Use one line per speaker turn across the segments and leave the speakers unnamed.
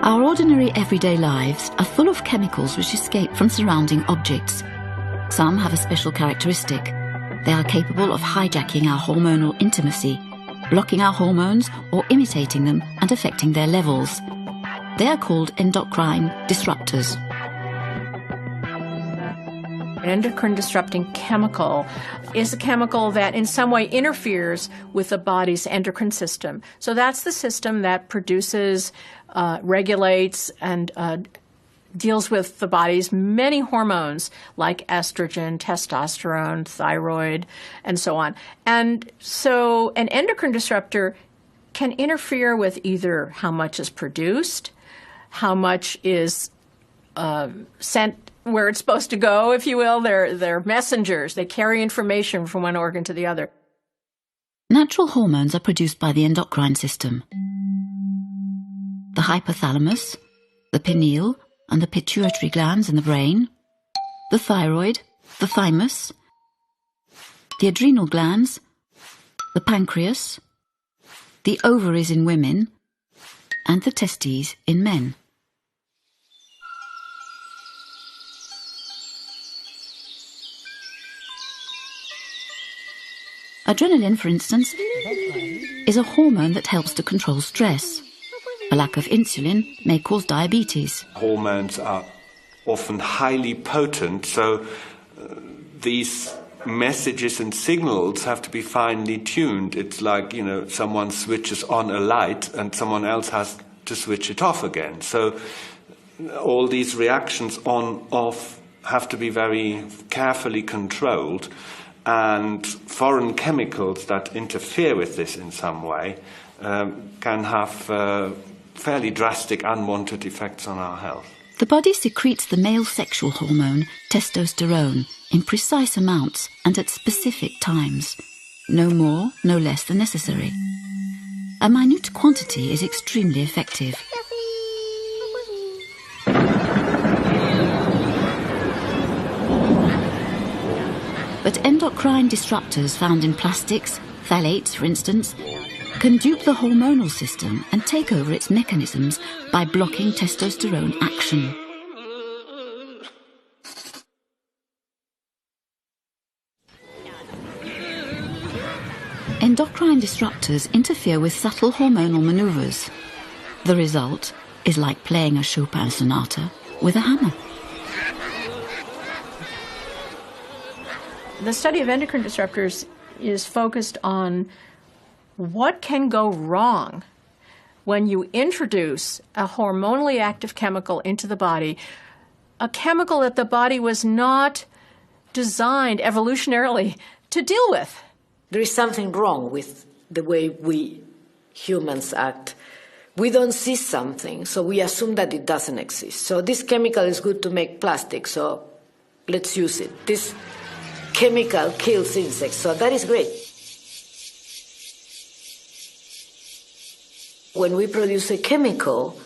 Our ordinary everyday lives are full of chemicals which escape from surrounding objects. Some have a special characteristic. They are capable of hijacking our hormonal intimacy, blocking our hormones or imitating them and affecting their levels. They are called endocrine disruptors.
An endocrine disrupting chemical is a chemical that in some way interferes with the body's endocrine system. So that's the system that produces, regulates, and deals with the body's many hormones like estrogen, testosterone, thyroid, and so on. And so an endocrine disruptor can interfere with either how much is produced, how much is sent where it's supposed to go, if you will. They're messengers. They carry information from one organ to the other.
Natural hormones are produced by the endocrine system. The hypothalamus, the pineal, and the pituitary glands in the brain, the thyroid, the thymus, the adrenal glands, the pancreas, the ovaries in women, and the testes in men. Adrenaline, for instance, is a hormone that helps to control stress. A lack of insulin may cause diabetes.
Hormones are often highly potent, so these messages and signals have to be finely tuned. It's like, someone switches on a light and someone else has to switch it off again. So all these reactions on, off have to be very carefully controlled. And foreign chemicals that interfere with this in some way can have fairly drastic unwanted effects on our health.
The body secretes the male sexual hormone, testosterone, in precise amounts and at specific times. No more, no less than necessary. A minute quantity is extremely effective. But endocrine disruptors found in plastics, phthalates for instance, can dupe the hormonal system and take over its mechanisms by blocking testosterone action. Endocrine disruptors interfere with subtle hormonal maneuvers. The result is like playing a Chopin sonata with a hammer.
The study of endocrine disruptors is focused on what can go wrong when you introduce a hormonally active chemical into the body, a chemical that the body was not designed evolutionarily to deal with.
There is something wrong with the way we humans act. We don't see something, so we assume that it doesn't exist. So this chemical is good to make plastic, so let's use it. This chemical kills insects, so that is great. When we produce a chemical,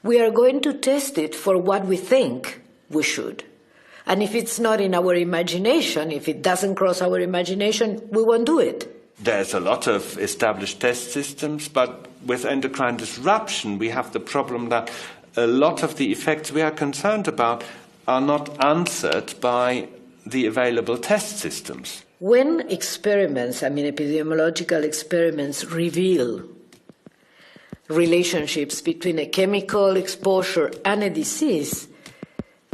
we are going to test it for what we think we should. And if it's not in our imagination, if it doesn't cross our imagination, we won't do it.
There's a lot of established test systems, but with endocrine disruption, we have the problem that a lot of the effects we are concerned about are not answered by the available test systems.
When experiments, epidemiological experiments, reveal relationships between a chemical exposure and a disease,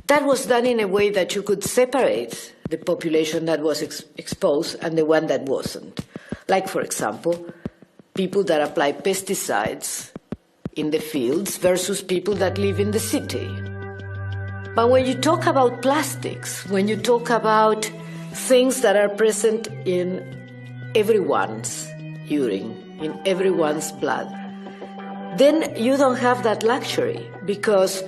that was done in a way that you could separate the population that was exposed and the one that wasn't. Like, for example, people that apply pesticides in the fields versus people that live in the city. But when you talk about plastics, when you talk about things that are present in everyone's urine, in everyone's blood, then you don't have that luxury, because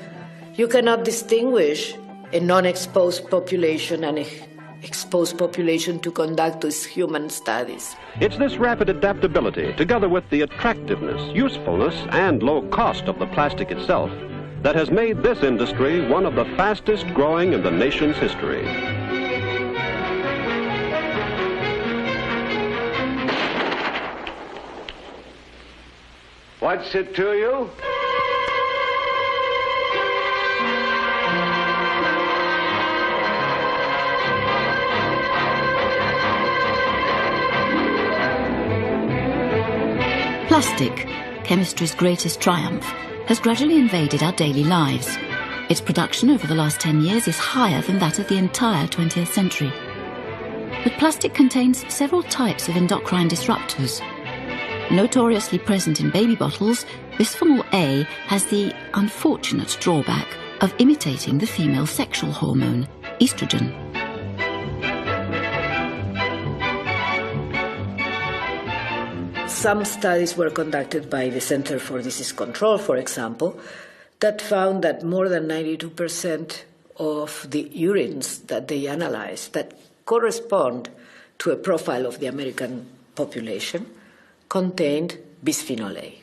you cannot distinguish a non-exposed population and an exposed population to conduct these human studies.
It's this rapid adaptability, together with the attractiveness, usefulness, and low cost of the plastic itself, that has made this industry one of the fastest growing in the nation's history.
What's it to you?
Plastic, chemistry's greatest triumph, has gradually invaded our daily lives. Its production over the last 10 years is higher than that of the entire 20th century. But plastic contains several types of endocrine disruptors. Notoriously present in baby bottles, bisphenol A has the unfortunate drawback of imitating the female sexual hormone, estrogen.
Some studies were conducted by the Center for Disease Control, for example, that found that more than 92% of the urines that they analyzed that correspond to a profile of the American population contained bisphenol A.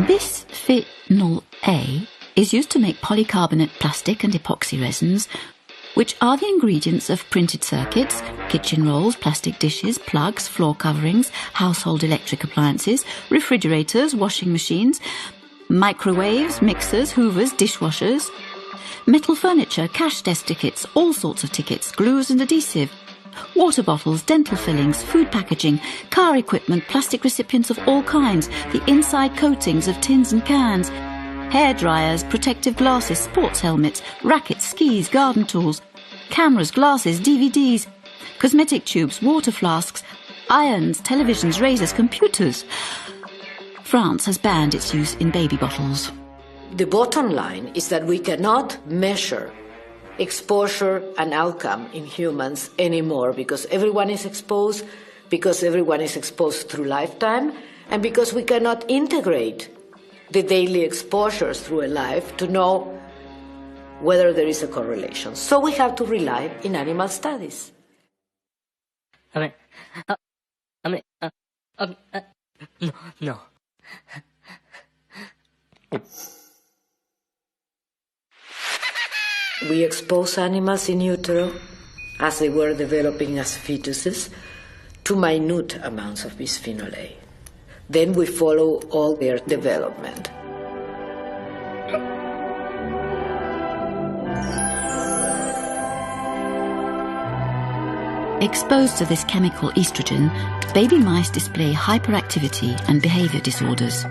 Bisphenol A is used to make polycarbonate plastic and epoxy resins, which are the ingredients of printed circuits, kitchen rolls, plastic dishes, plugs, floor coverings, household electric appliances, refrigerators, washing machines, microwaves, mixers, hoovers, dishwashers, metal furniture, cash desk tickets, all sorts of tickets, glues and adhesive, water bottles, dental fillings, food packaging, car equipment, plastic recipients of all kinds, the inside coatings of tins and cans, hair dryers, protective glasses, sports helmets, rackets, skis, garden tools, cameras, glasses, DVDs, cosmetic tubes, water flasks, irons, televisions, razors, computers. France has banned its use in baby bottles.
The bottom line is that we cannot measure exposure and outcome in humans anymore because everyone is exposed, because everyone is exposed through lifetime, and because we cannot integrate the daily exposures through a life to know whether there is a correlation. So we have to rely in animal studies.
No.
We expose animals in utero, as they were developing as fetuses, to minute amounts of bisphenol A. Then we follow all their development.
Exposed to this chemical estrogen, baby mice display hyperactivity and behavior disorders.